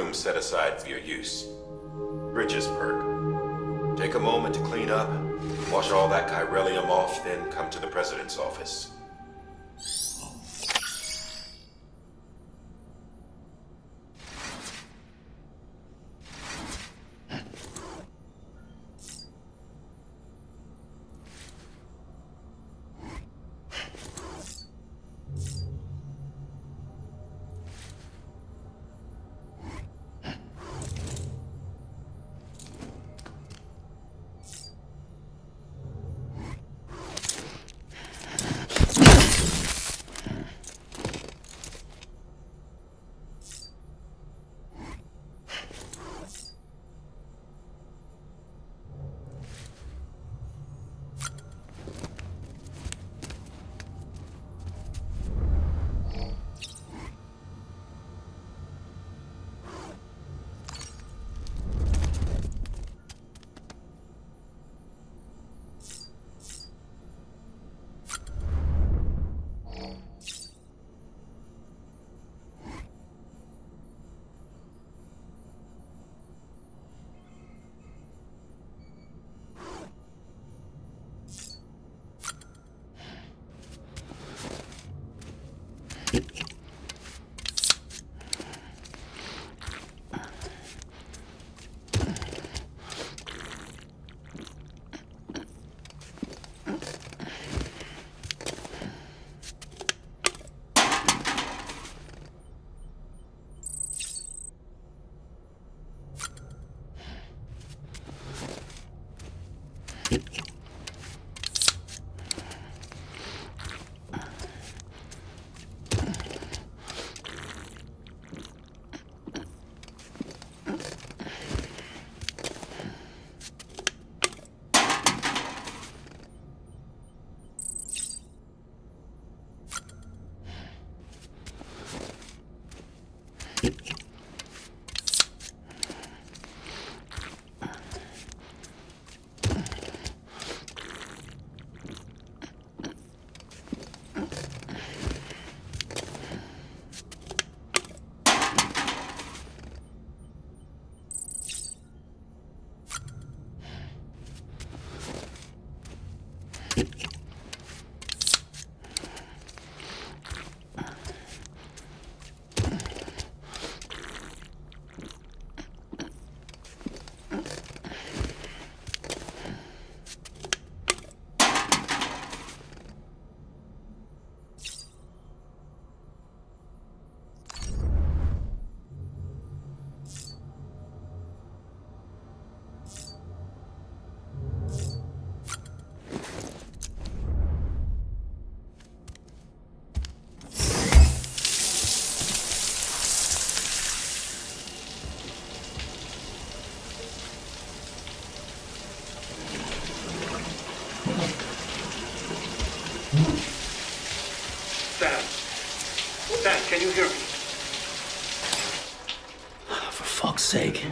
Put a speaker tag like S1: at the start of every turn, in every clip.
S1: room set aside for your use. Bridges perk. Take a moment to clean up, wash all that chiralium off, then come to the President's office.
S2: Sam, can you hear me?
S3: For fuck's sake.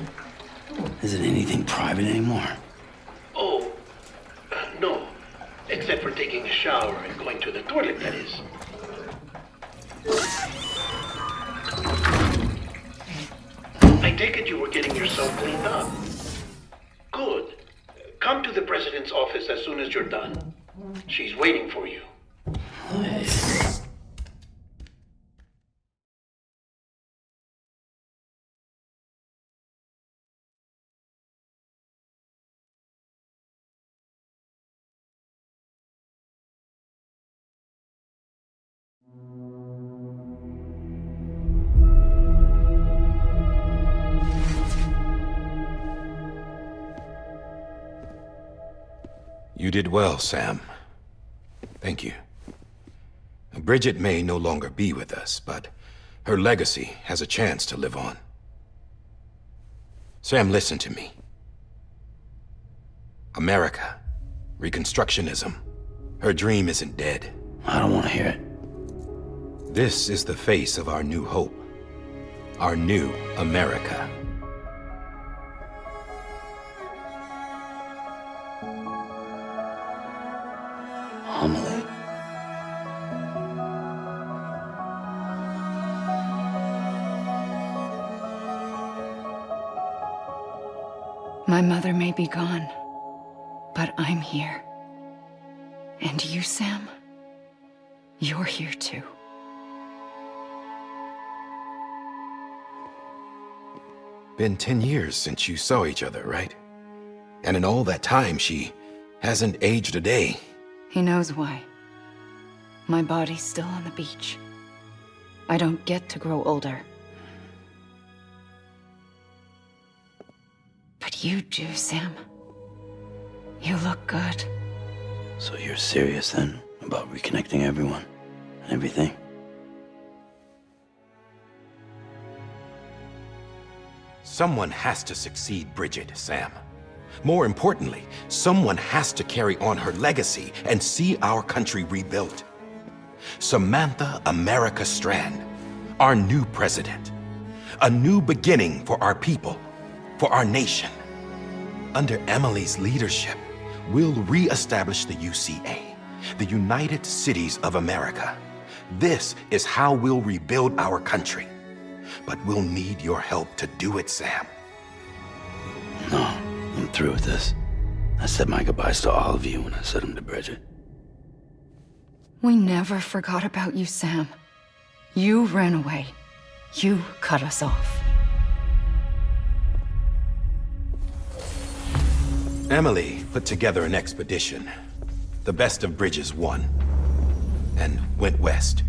S3: Isn't anything private anymore?
S2: Oh, no. Except for taking a shower and going to the toilet, that is. I take it you were getting yourself cleaned up. Good. Come to the President's office as soon as you're done. She's waiting for you.
S1: You did well, Sam. Thank you. Bridget may no longer be with us, but her legacy has a chance to live on. Sam, listen to me. America, Reconstructionism, her dream isn't dead.
S3: I don't want to hear it.
S1: This is the face of our new hope. Our new America.
S3: Homily.
S4: My mother may be gone, but I'm here. And you, Sam? You're here too.
S1: Been 10 years since you saw each other, right? And in all that time, she hasn't aged a day.
S4: He knows why. My body's still on the beach. I don't get to grow older. But you do, Sam. You look good.
S3: So you're serious then about reconnecting everyone and everything?
S1: Someone has to succeed Bridget, Sam. More importantly, someone has to carry on her legacy and see our country rebuilt. Samantha America Strand, our new president. A new beginning for our people, for our nation. Under Emily's leadership, we'll re-establish the UCA, the United Cities of America. This is how we'll rebuild our country. But we'll need your help to do it, Sam.
S3: No, I'm through with this. I said my goodbyes to all of you when I said them to Bridget.
S4: We never forgot about you, Sam. You ran away. You cut us off.
S1: Emily put together an expedition. The best of Bridges won, and went west.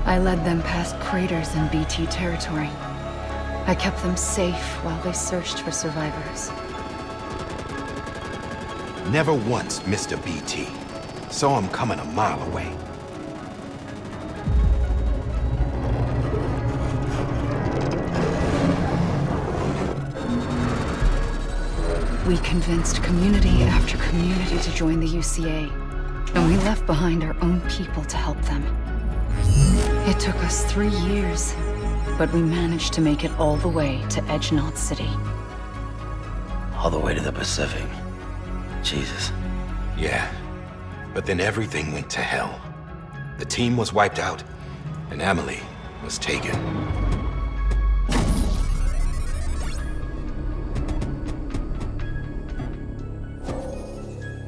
S4: I led them past craters in BT territory. I kept them safe while they searched for survivors.
S1: Never once missed a BT. Saw him coming a mile away.
S4: We convinced community after community to join the UCA, and we left behind our own people to help them. It took us 3 years, but we managed to make it all the way to Edgenot City.
S3: All the way to the Pacific. Jesus.
S1: Yeah, but then everything went to hell. The team was wiped out, and Emily was taken.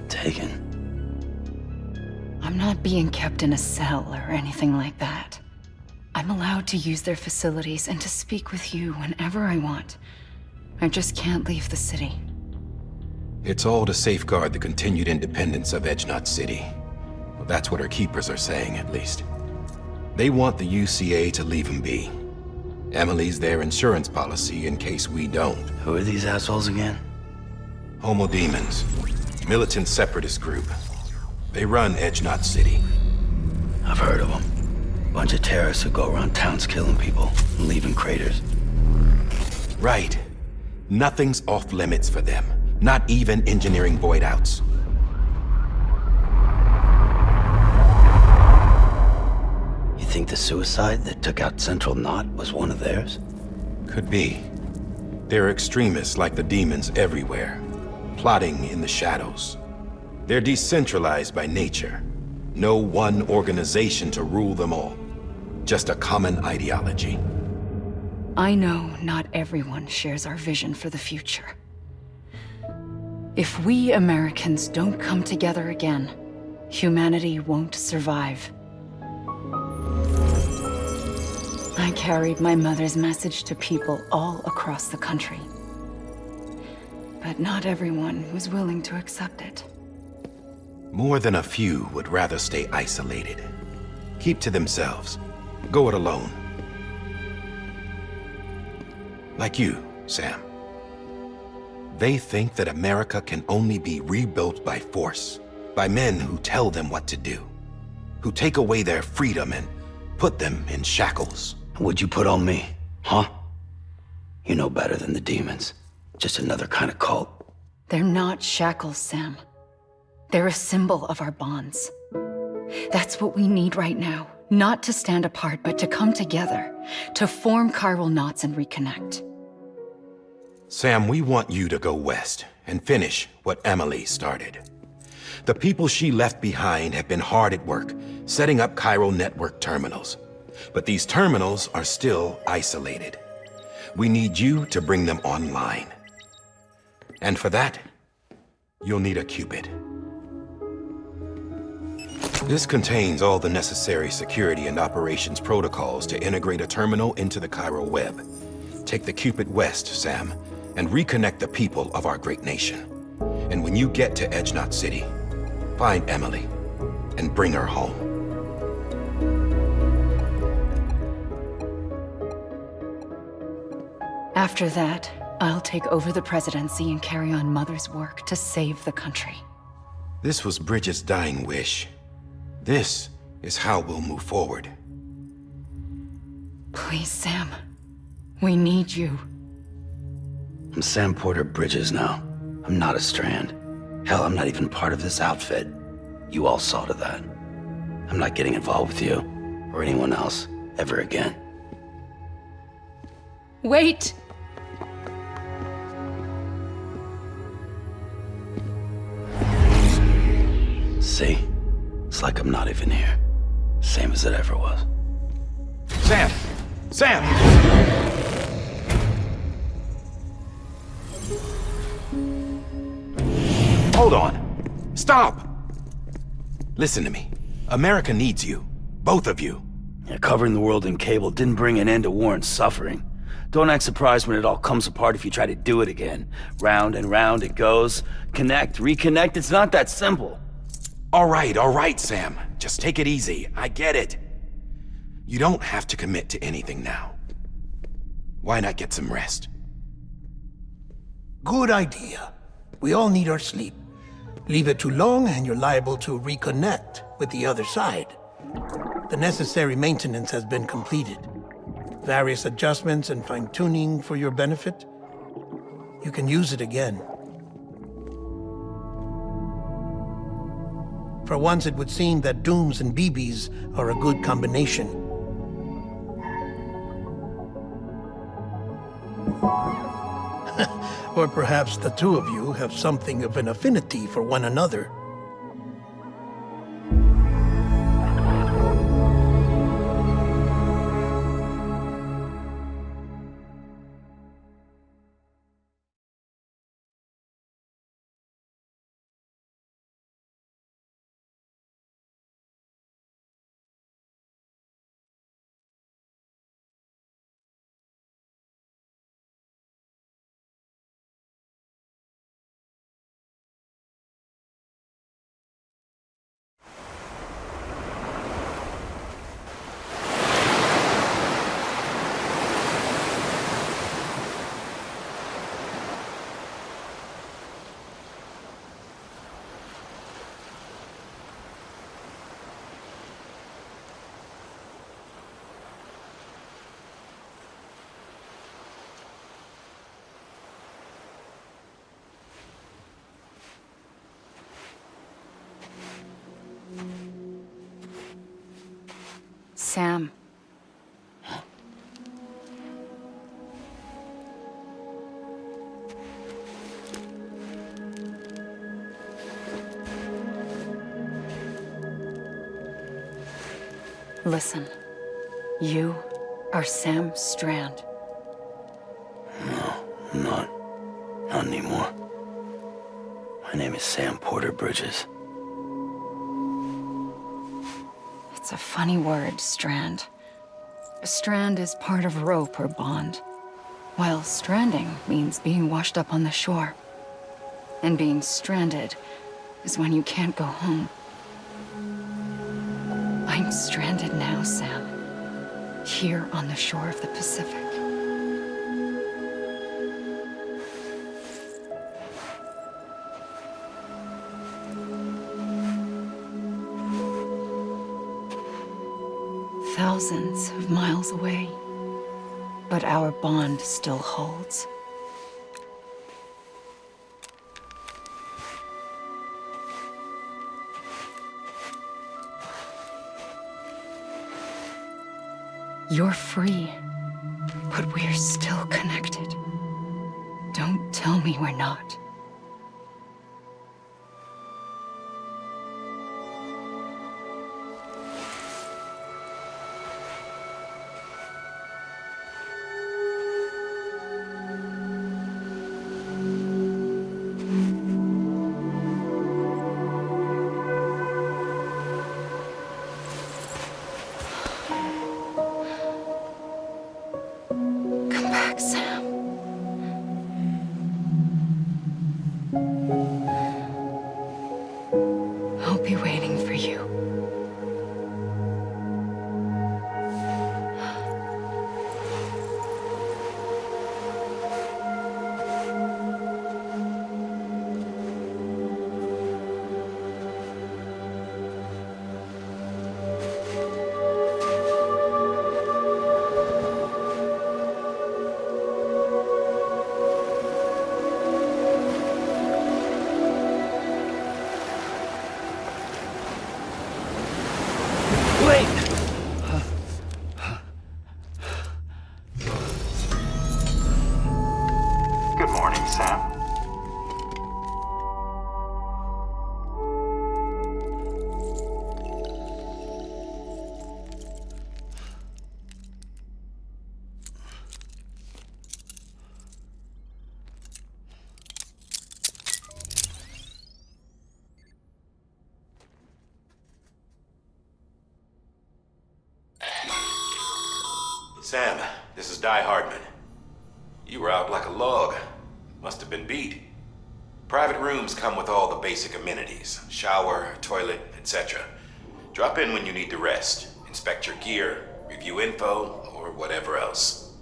S3: Taken?
S4: I'm not being kept in a cell or anything like that. I'm allowed to use their facilities and to speak with you whenever I want. I just can't leave the city.
S1: It's all to safeguard the continued independence of Edgenot City. Well, that's what our keepers are saying, at least. They want the UCA to leave him be. Emily's their insurance policy in case we don't.
S3: Who are these assholes again?
S1: Homo Demons. Militant separatist group. They run Edgenot City.
S3: I've heard of them. Bunch of terrorists who go around towns killing people and leaving craters.
S1: Right. Nothing's off limits for them. Not even engineering void outs.
S3: You think the suicide that took out Central Knot was one of theirs?
S1: Could be. There are extremists like the demons everywhere, plotting in the shadows. They're decentralized by nature. No one organization to rule them all. Just a common ideology.
S4: I know not everyone shares our vision for the future. If we Americans don't come together again, humanity won't survive. I carried my mother's message to people all across the country. But not everyone was willing to accept it.
S1: More than a few would rather stay isolated. Keep to themselves. Go it alone. Like you, Sam. They think that America can only be rebuilt by force, by men who tell them what to do, who take away their freedom and put them in shackles.
S3: What'd you put on me, huh? You know better than the demons. Just another kind of cult.
S4: They're not shackles, Sam. They're a symbol of our bonds. That's what we need right now. Not to stand apart, but to come together, to form chiral knots and reconnect.
S1: Sam, we want you to go west and finish what Emily started. The people she left behind have been hard at work, setting up Chiral network terminals. But these terminals are still isolated. We need you to bring them online. And for that, you'll need a Cupid. This contains all the necessary security and operations protocols to integrate a terminal into the Chiral web. Take the Cupid west, Sam, and reconnect the people of our great nation. And when you get to Edge Knot City, find Emily and bring her home.
S4: After that, I'll take over the presidency and carry on Mother's work to save the country.
S1: This was Bridget's dying wish. This is how we'll move forward.
S4: Please, Sam. We need you.
S3: I'm Sam Porter Bridges now. I'm not a Strand. Hell, I'm not even part of this outfit. You all saw to that. I'm not getting involved with you, or anyone else, ever again.
S4: Wait!
S3: See? It's like I'm not even here. Same as it ever was.
S1: Sam! Sam! Hold on. Stop! Listen to me. America needs you. Both of you.
S3: Yeah, covering the world in cable didn't bring an end to war and suffering. Don't act surprised when it all comes apart if you try to do it again. Round and round it goes. Connect, reconnect, it's not that simple.
S1: All right, Sam. Just take it easy. I get it. You don't have to commit to anything now. Why not get some rest?
S5: Good idea. We all need our sleep. Leave it too long and you're liable to reconnect with the other side. The necessary maintenance has been completed. Various adjustments and fine-tuning for your benefit. You can use it again. For once, it would seem that Dooms and BBs are a good combination. Or perhaps the two of you have something of an affinity for one another.
S4: Sam. Listen, you are Sam Strand.
S3: No, I'm not. Not anymore. My name is Sam Porter Bridges.
S4: It's a funny word, strand. A strand is part of rope or bond, while stranding means being washed up on the shore. And being stranded is when you can't go home. I'm stranded now, Sam. Here on the shore of the Pacific. Thousands of miles away, but our bond still holds. You're free, but we're still connected. Don't tell me we're not. Come back, Sam. I'll be waiting for you.
S3: Wait!
S6: Good morning, Sam.
S1: Sam, this is Di Hardman. You were out like a log. Must have been beat. Private rooms come with all the basic amenities. Shower, toilet, etc. Drop in when you need to rest. Inspect your gear, review info, or whatever else.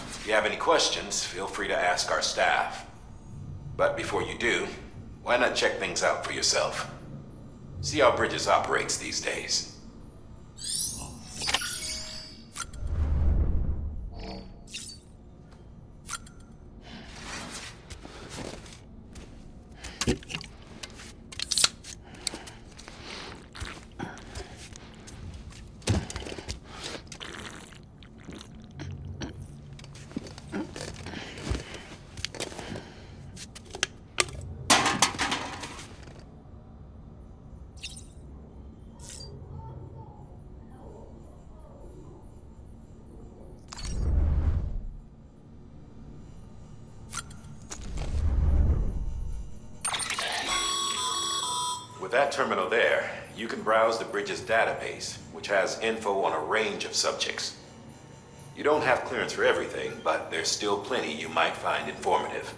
S1: If you have any questions, feel free to ask our staff. But before you do, why not check things out for yourself? See how Bridges operates these days. With that terminal there, you can browse the Bridges database, which has info on a range of subjects. You don't have clearance for everything, but there's still plenty you might find informative.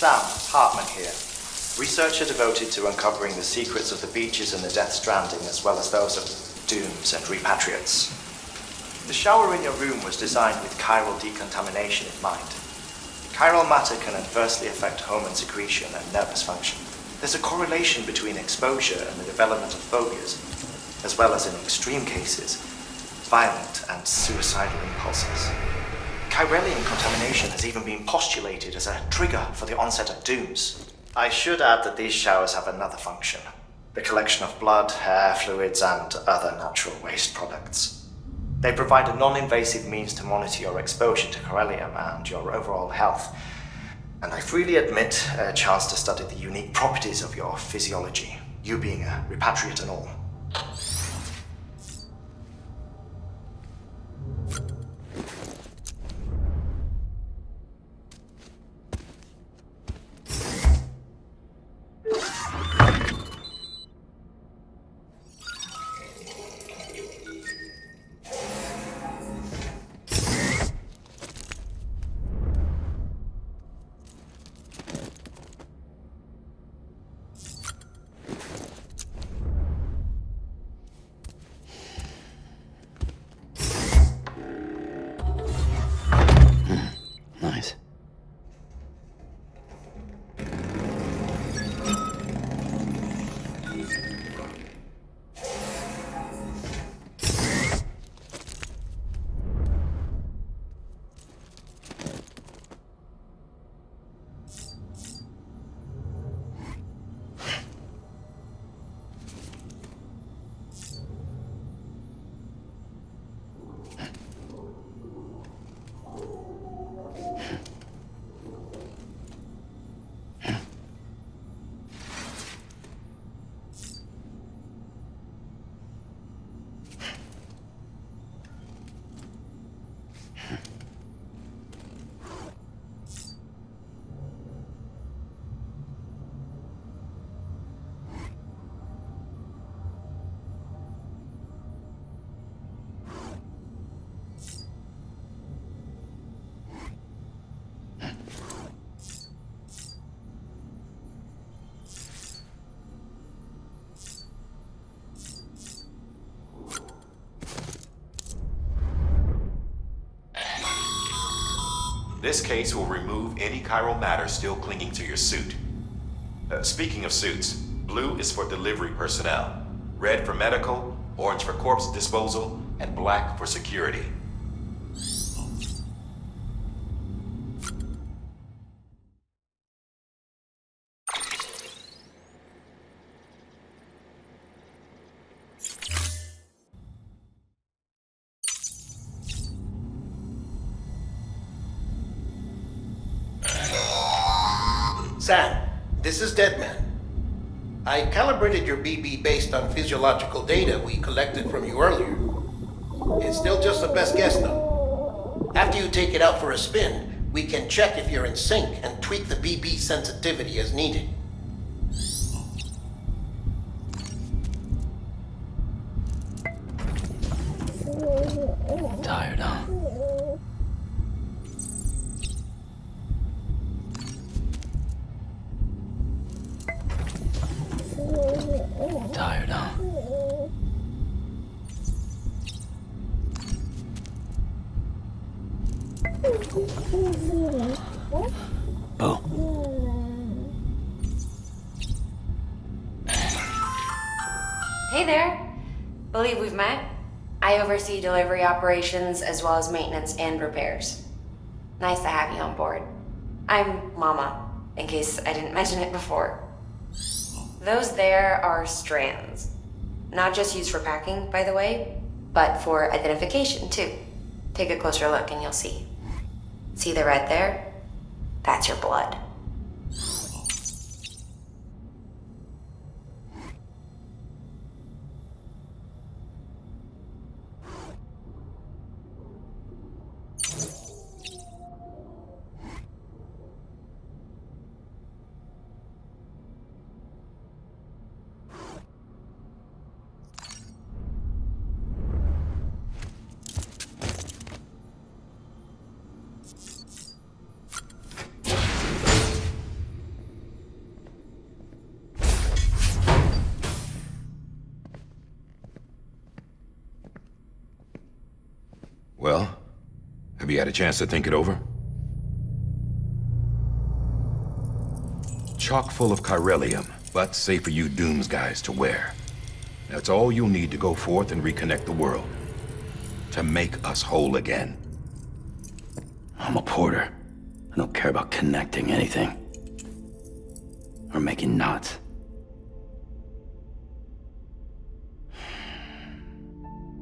S7: Sam Hartman here, researcher devoted to uncovering the secrets of the beaches in the Death Stranding as well as those of dooms and repatriates. The shower in your room was designed with chiral decontamination in mind. Chiral matter can adversely affect hormone secretion and nervous function. There's a correlation between exposure and the development of phobias, as well as in extreme cases, violent and suicidal impulses. Chiralian contamination has even been postulated as a trigger for the onset of dooms. I should add that these showers have another function: the collection of blood, hair, fluids, and other natural waste products. They provide a non-invasive means to monitor your exposure to chiralium and your overall health, and I freely admit a chance to study the unique properties of your physiology, you being a repatriate and all.
S3: Nice.
S1: This case will remove any chiral matter still clinging to your suit. Speaking of suits, blue is for delivery personnel, red for medical, orange for corpse disposal, and black for security.
S5: Sam, this is Deadman. I calibrated your BB based on physiological data we collected from you earlier. It's still just a best guess, though. After you take it out for a spin, we can check if you're in sync and tweak the BB sensitivity as needed.
S3: Tired, huh? Tired, huh? Boo.
S8: Hey there. Believe we've met. I oversee delivery operations as well as maintenance and repairs. Nice to have you on board. I'm Mama, in case I didn't mention it before. Those there are strands. Not just used for packing, by the way, but for identification too. Take a closer look and you'll see. See the red there? That's your blood.
S1: Have you had a chance to think it over? Chock full of chiralium, but safe for you Dooms guys to wear. That's all you'll need to go forth and reconnect the world. To make us whole again.
S3: I'm a porter. I don't care about connecting anything. Or making knots.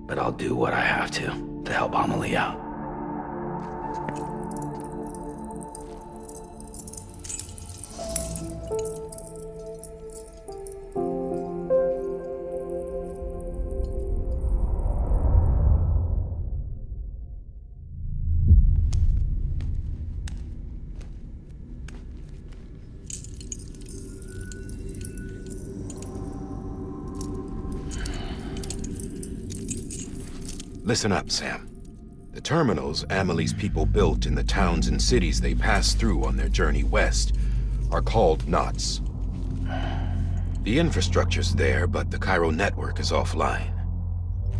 S3: But I'll do what I have to help Amelie out.
S1: Listen up, Sam. The terminals Amelie's people built in the towns and cities they passed through on their journey west are called knots. The infrastructure's there, but the Cairo network is offline.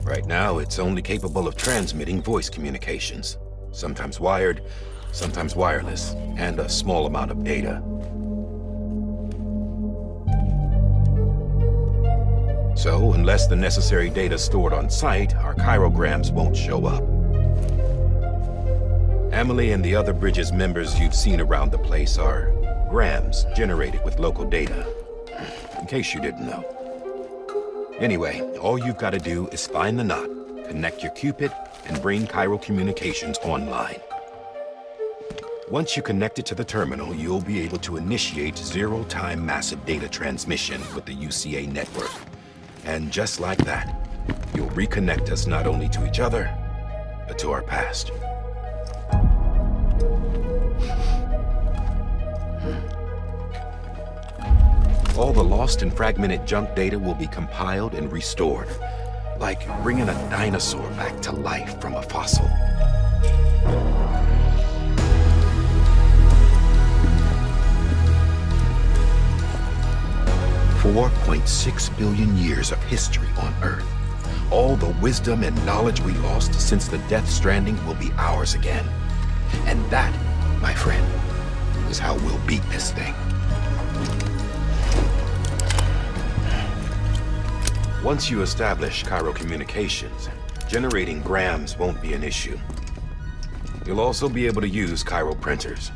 S1: Right now, it's only capable of transmitting voice communications, sometimes wired, sometimes wireless, and a small amount of data. So, unless the necessary data's stored on site, our chirograms won't show up. Amelie and the other Bridges members you've seen around the place are grams generated with local data, in case you didn't know. Anyway, all you've got to do is find the knot, connect your Cupid, and bring Cairo communications online. Once you connect it to the terminal, you'll be able to initiate zero-time massive data transmission with the UCA network. And just like that, you'll reconnect us not only to each other, but to our past. All the lost and fragmented junk data will be compiled and restored, like bringing a dinosaur back to life from a fossil. $4.6 billion years of history on Earth. All the wisdom and knowledge we lost since the Death Stranding will be ours again. And that, my friend, is how we'll beat this thing. Once you establish Cairo communications, generating grams won't be an issue. You'll also be able to use Cairo printers.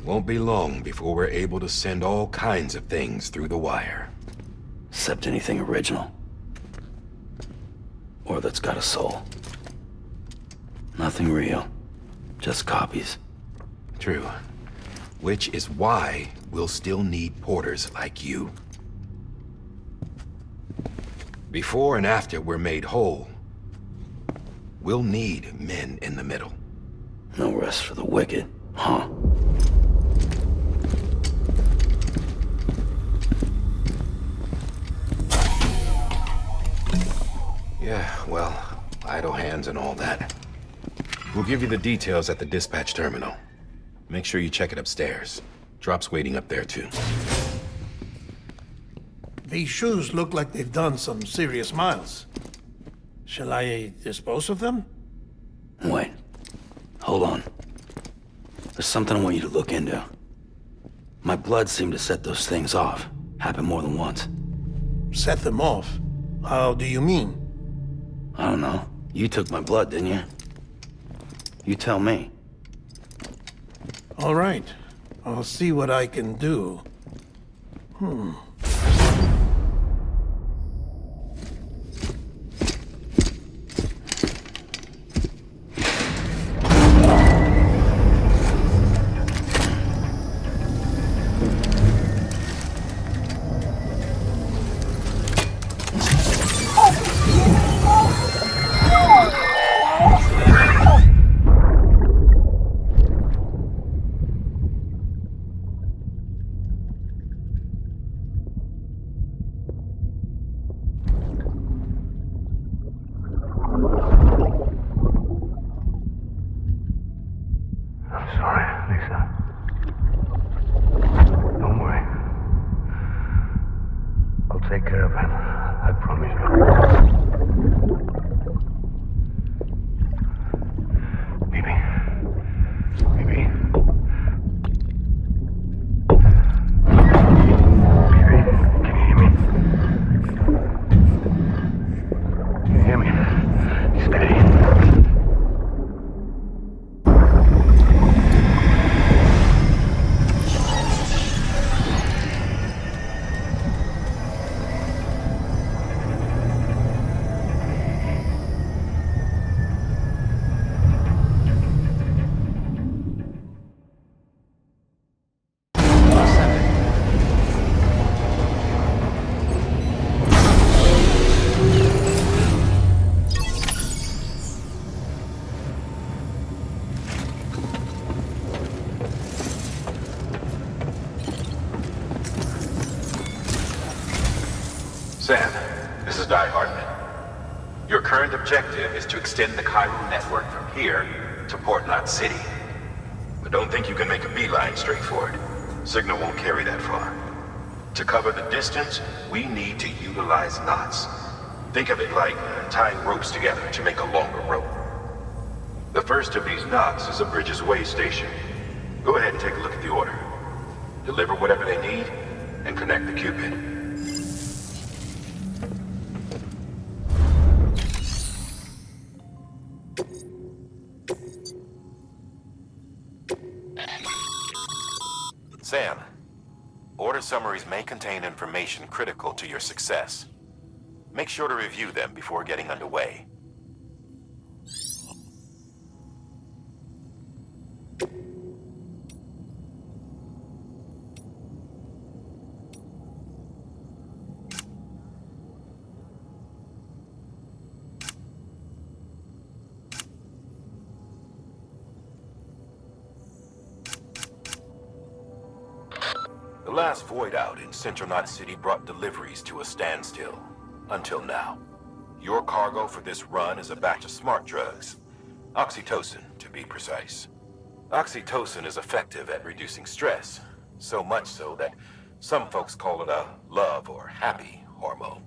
S1: Won't be long before we're able to send all kinds of things through the wire.
S3: Except anything original. Or that's got a soul. Nothing real. Just copies.
S1: True. Which is why we'll still need porters like you. Before and after we're made whole, we'll need men in the middle.
S3: No rest for the wicked, huh?
S1: Yeah, well, idle hands and all that. We'll give you the details at the dispatch terminal. Make sure you check it upstairs. Drop's waiting up there, too.
S5: These shoes look like they've done some serious miles. Shall I dispose of them?
S3: Wait. Hold on. There's something I want you to look into. My blood seemed to set those things off. Happened more than once.
S5: Set them off? How do you mean?
S3: I don't know. You took my blood, didn't you? You tell me.
S5: All right. I'll see what I can do.
S6: Take care of him. I promise you.
S1: Sam, this is Di Hartman. Your current objective is to extend the Cairo network from here to Port Knot City. But don't think you can make a beeline straight for it. Signal won't carry that far. To cover the distance, we need to utilize knots. Think of it like tying ropes together to make a longer rope. The first of these knots is a Bridges way station. Go ahead and take a look at the order. Deliver whatever they need, and connect the Cupid. Sam, order summaries may contain information critical to your success. Make sure to review them before getting underway. The last void out in Central Knot City brought deliveries to a standstill. Until now. Your cargo for this run is a batch of smart drugs. Oxytocin, to be precise. Oxytocin is effective at reducing stress, so much so that some folks call it a love or happy hormone.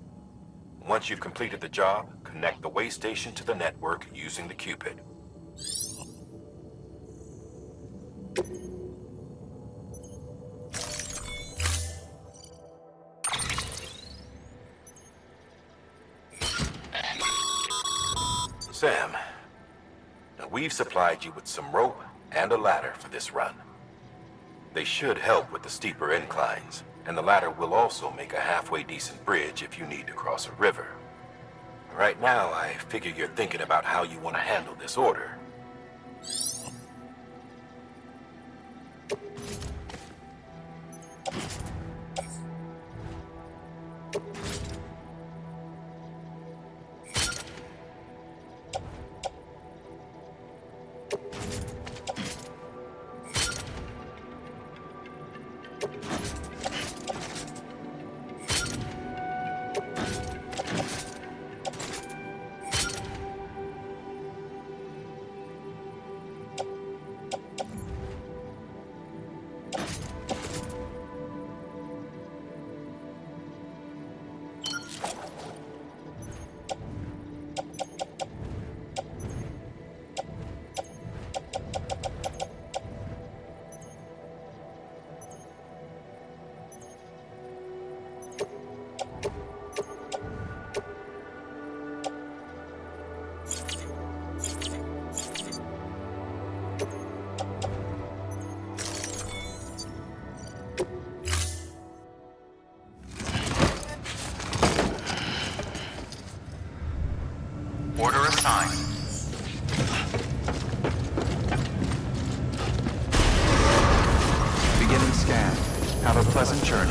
S1: Once you've completed the job, connect the way station to the network using the Cupid. Sam, now we've supplied you with some rope and a ladder for this run. They should help with the steeper inclines, and the ladder will also make a halfway decent bridge if you need to cross a river. Right now, I figure you're thinking about how you want to handle this order.
S6: Order assigned. Beginning scan. Have a pleasant journey.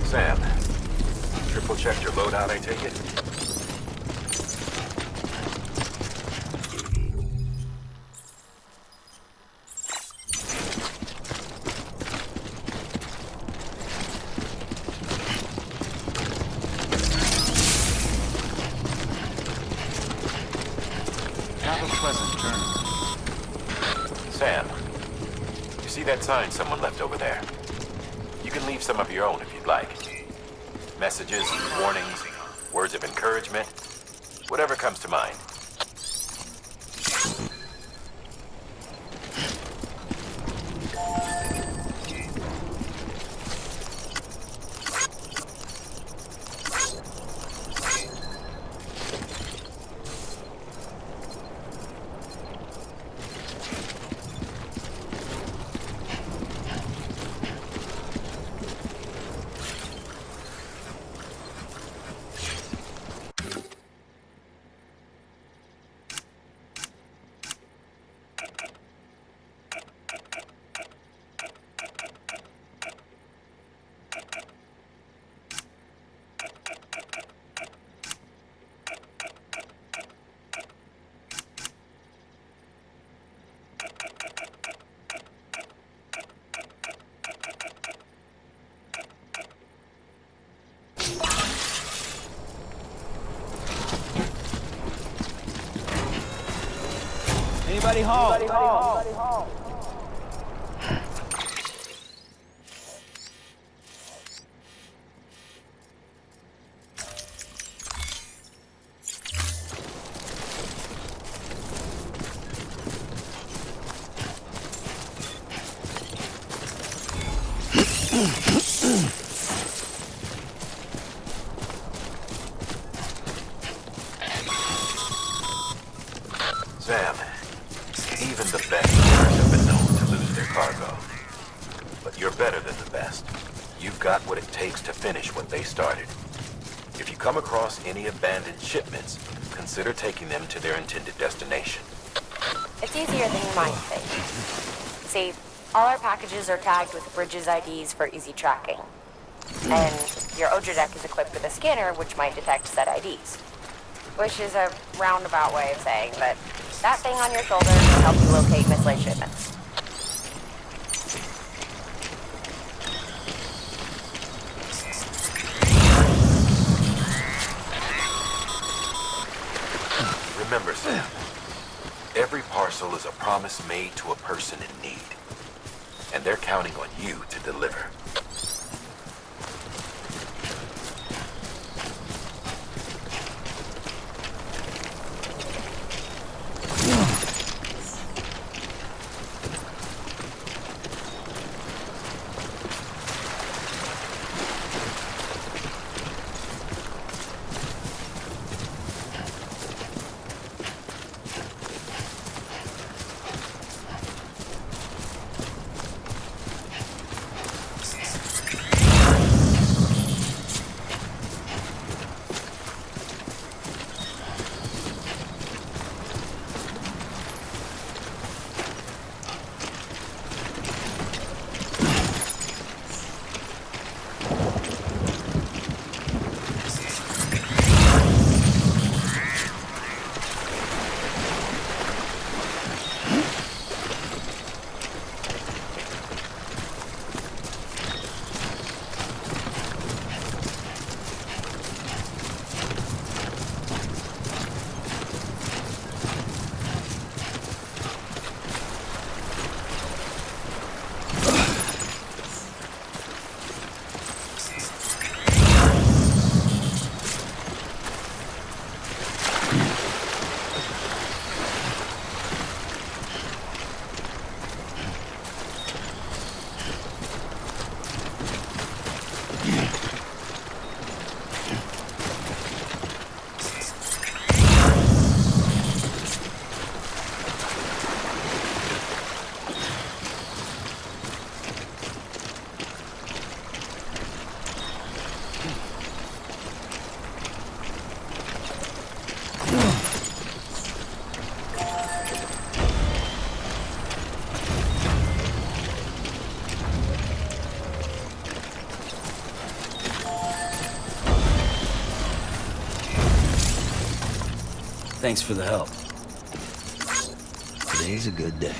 S1: Sam, triple checked your loadout, I take it?
S6: Have a pleasant journey.
S1: Sam, you see that sign someone left over there? You can leave some of your own if you'd like. Messages, warnings, words of encouragement, whatever comes to mind.
S9: Anybody home?
S1: Sam, even the best porters have been known to lose their cargo. But you're better than the best. You've got what it takes to finish what they started. If you come across any abandoned shipments, consider taking them to their intended destination.
S8: It's easier than you might think. See, all our packages are tagged with Bridges IDs for easy tracking. And your Odra deck is equipped with a scanner which might detect said IDs. Which is a roundabout way of saying that that thing on your shoulder can help you locate mislaid shipments.
S1: Remember, Sam, every parcel is a promise made to a person in need. And they're counting on you to deliver.
S3: Thanks for the help. Today's a good day.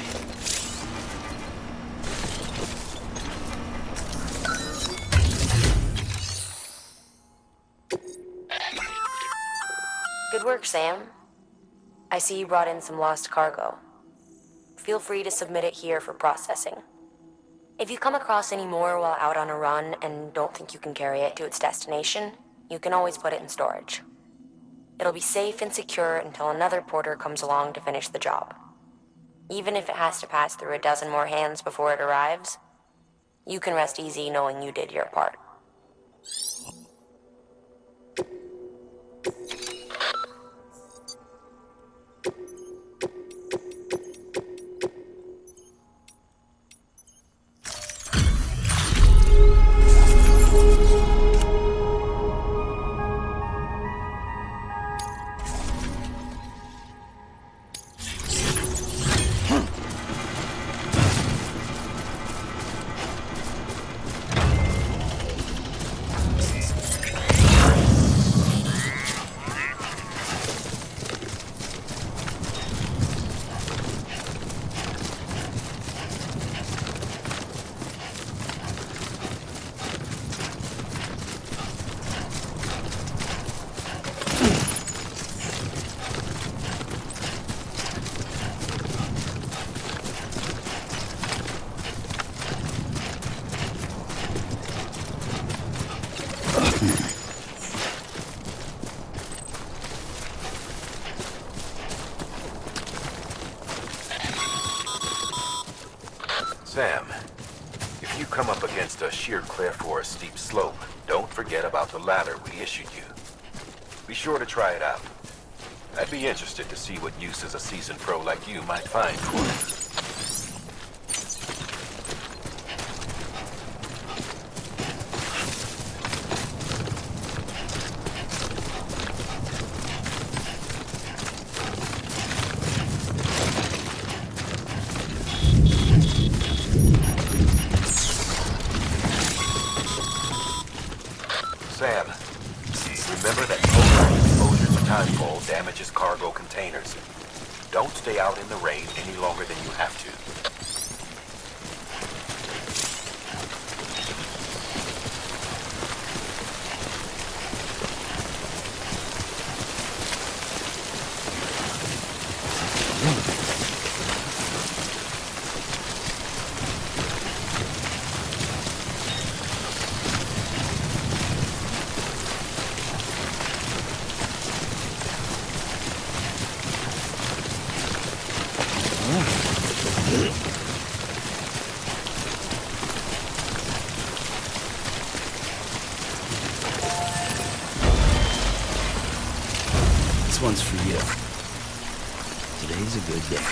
S8: Good work, Sam. I see you brought in some lost cargo. Feel free to submit it here for processing. If you come across any more while out on a run and don't think you can carry it to its destination, you can always put it in storage. It'll be safe and secure until another porter comes along to finish the job. Even if it has to pass through a dozen more hands before it arrives, you can rest easy knowing you did your part.
S1: Sam, if you come up against a sheer cliff or a steep slope, don't forget about the ladder we issued you. Be sure to try it out. I'd be interested to see what uses a seasoned pro like you might find for it. Sam, remember that prolonged exposure to timefall damages cargo containers. Don't stay out in the rain any longer than you have to.
S3: This one's for you. Today's a good day.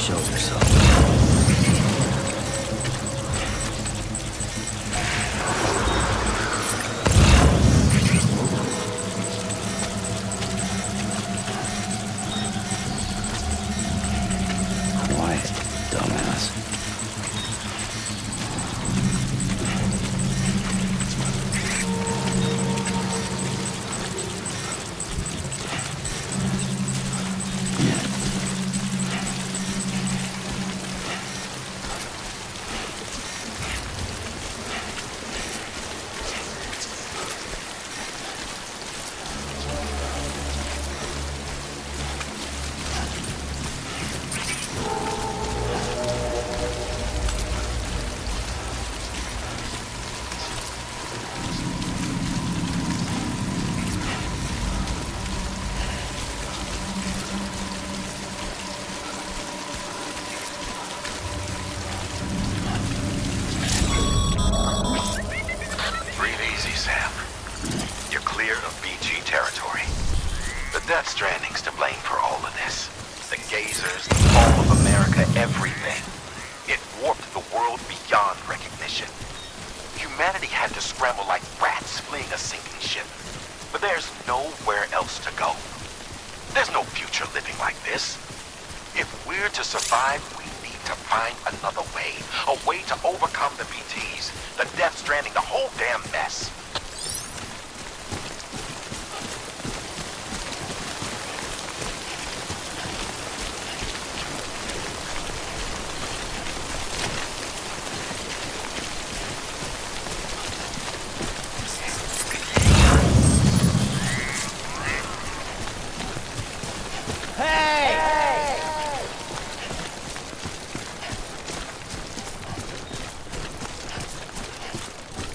S3: Show yourself.
S1: Death Stranding's to blame for all of this. The gazers, the fall of America, everything. It warped the world beyond recognition. Humanity had to scramble like rats fleeing a sinking ship. But there's nowhere else to go. There's no future living like this. If we're to survive, we need to find another way. A way to overcome the BTs, the Death Stranding, the whole damn mess.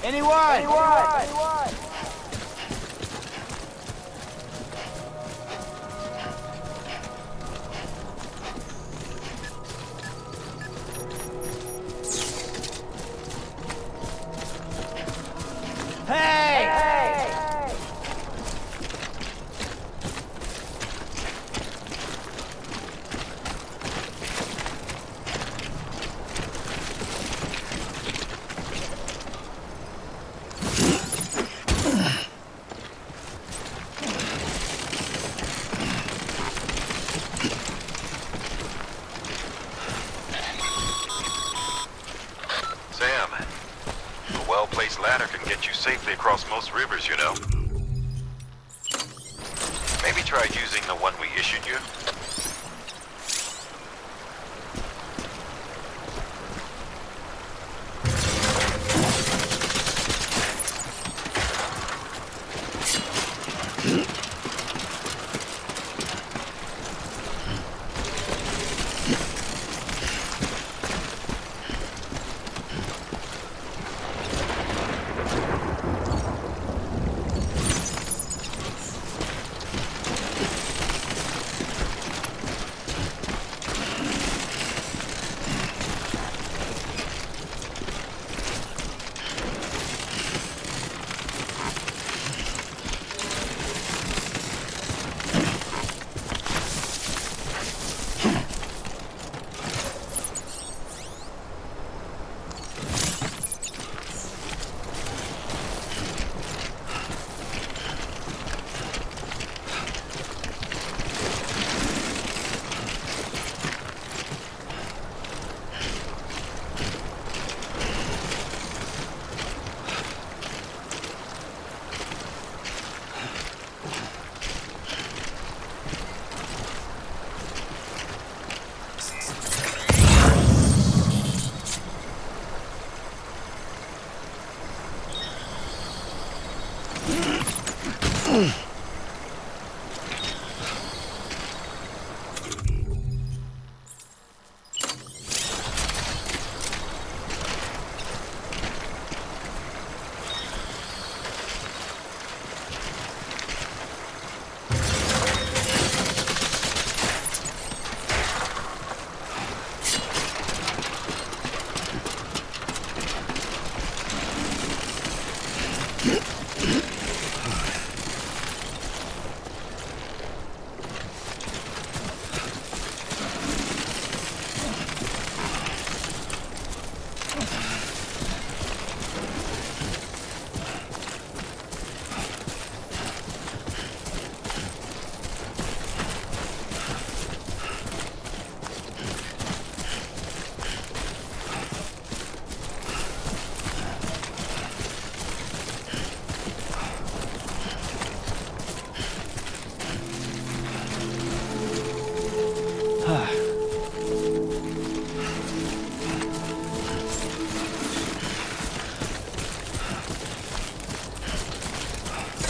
S9: Anyone?
S1: Sam, a well-placed ladder can get you safely across most rivers, you know. Maybe try using the one we issued you.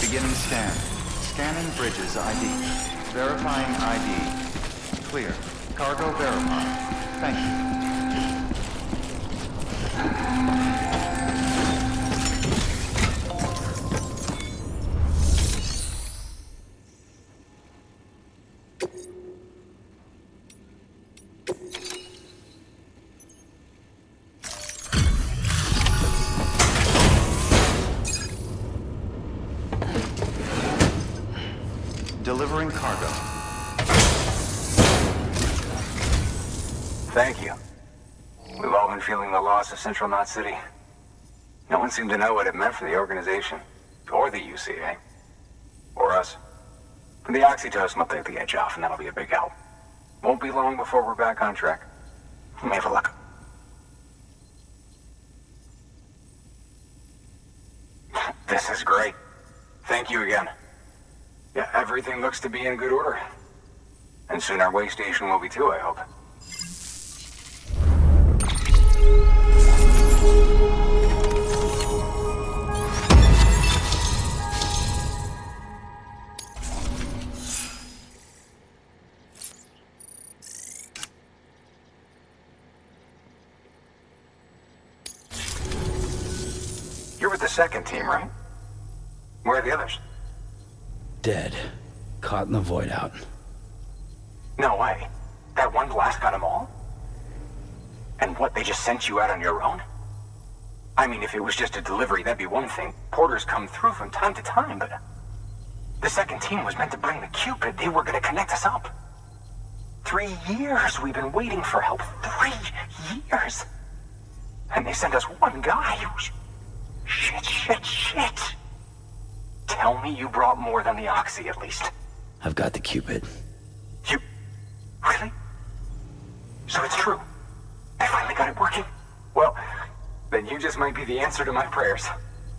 S6: Beginning scan. Scanning bridges ID. Verifying ID. Clear. Cargo verified. Thank you. Delivering cargo.
S10: Thank you. We've all been feeling the loss of Central Knot City. No one seemed to know what it meant for the organization, or the UCA, or us. The oxytocin will take the edge off, and that'll be a big help. Won't be long before we're back on track. May have a luck. This is great. Thank you again. Yeah, everything looks to be in good order. And soon our way station will be too, I hope. You're with the second team, right? Where are the others?
S3: Dead. Caught in the void out.
S10: No way. That one blast got them all? And what, they just sent you out on your own? I mean, if it was just a delivery, that'd be one thing. Porters come through from time to time, but... The second team was meant to bring the Cupid. They were gonna connect us up. 3 years we've been waiting for help. 3 years! And they sent us one guy who's... Shit. Tell me you brought more than the Oxy, at least.
S3: I've got the Cupid.
S10: You... Really? So it's true? I finally got it working? Well, then you just might be the answer to my prayers.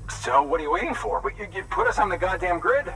S10: So what are you waiting for? You put us on the goddamn grid.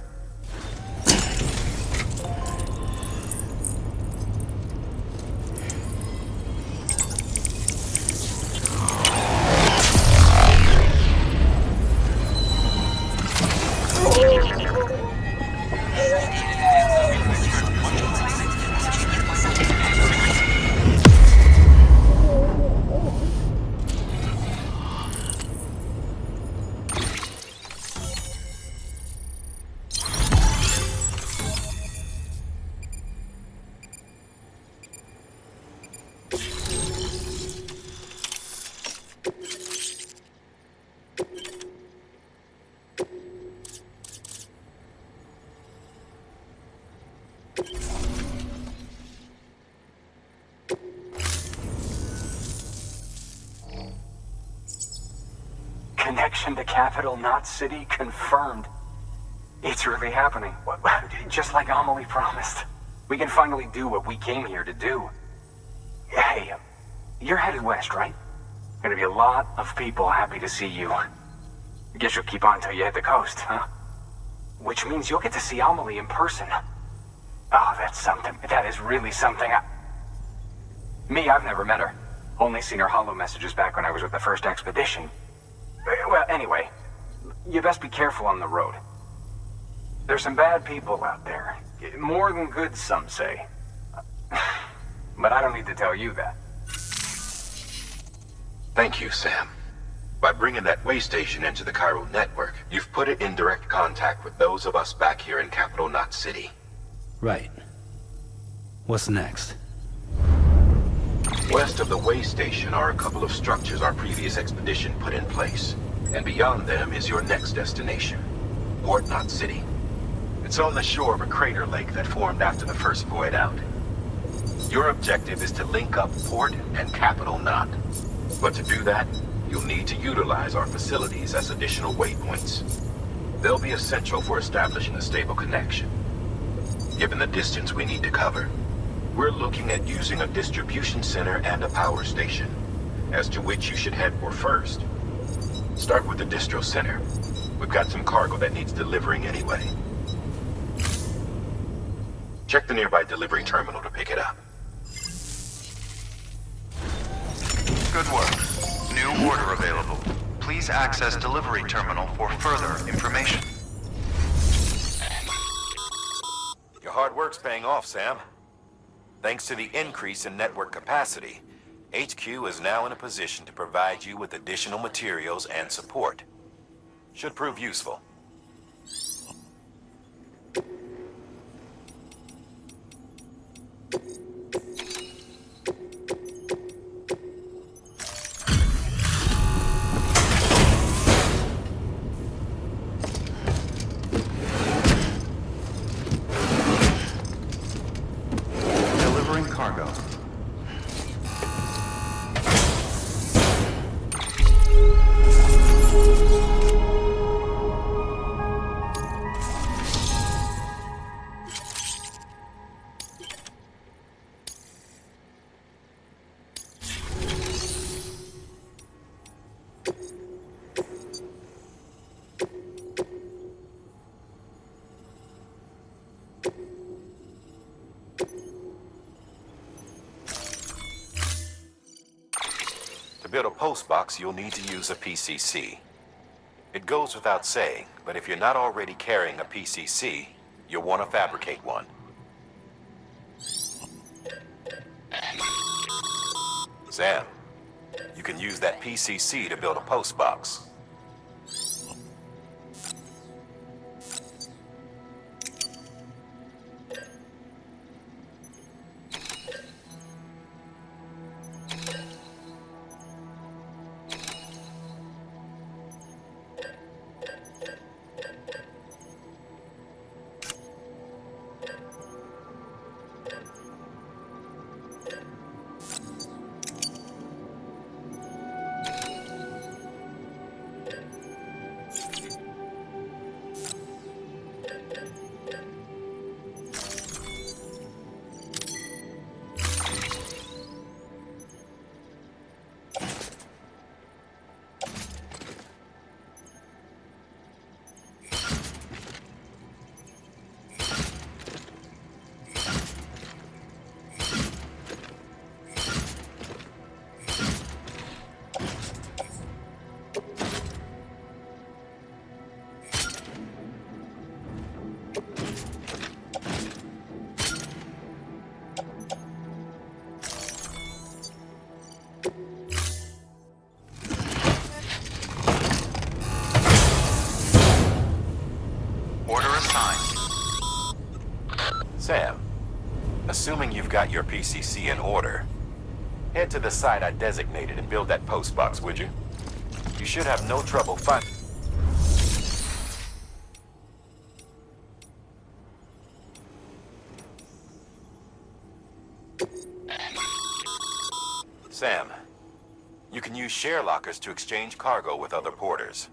S10: Connection to Capital Knot City confirmed. It's really happening. Just like Amelie promised. We can finally do what we came here to do. Hey, you're headed west, right? Gonna be a lot of people happy to see you. Guess you'll keep on till you hit the coast, huh? Which means you'll get to see Amelie in person. Oh, that's something. That is really something. I've never met her. Only seen her holo messages back when I was with the first expedition. Well, anyway, you best be careful on the road. There's some bad people out there. More than good, some say. But I don't need to tell you that.
S1: Thank you, Sam. By bringing that way station into the Cairo network, you've put it in direct contact with those of us back here in Capital Knot City.
S3: Right. What's next?
S1: West of the way station are a couple of structures our previous expedition put in place. And beyond them is your next destination, Port Knot City. It's on the shore of a crater lake that formed after the first void out. Your objective is to link up Port and Capital Knot. But to do that, you'll need to utilize our facilities as additional waypoints. They'll be essential for establishing a stable connection. Given the distance we need to cover, we're looking at using a distribution center and a power station, as to which you should head for first. Start with the distro center. We've got some cargo that needs delivering anyway. Check the nearby delivery terminal to pick it up.
S6: Good work. New order available. Please access delivery terminal for further information.
S1: Your hard work's paying off, Sam. Thanks to the increase in network capacity, HQ is now in a position to provide you with additional materials and support. Should prove useful.
S6: cargo. To build a post box, you'll need to use a PCC. It goes without saying, but if you're not already carrying a PCC, you'll want to fabricate one. Sam, you can use that PCC to build a post box. Sam, assuming you've got your PCC in order, head to the site I designated and build that post box, would you? You should have no trouble finding... Sam, you can use share lockers to exchange cargo with other porters.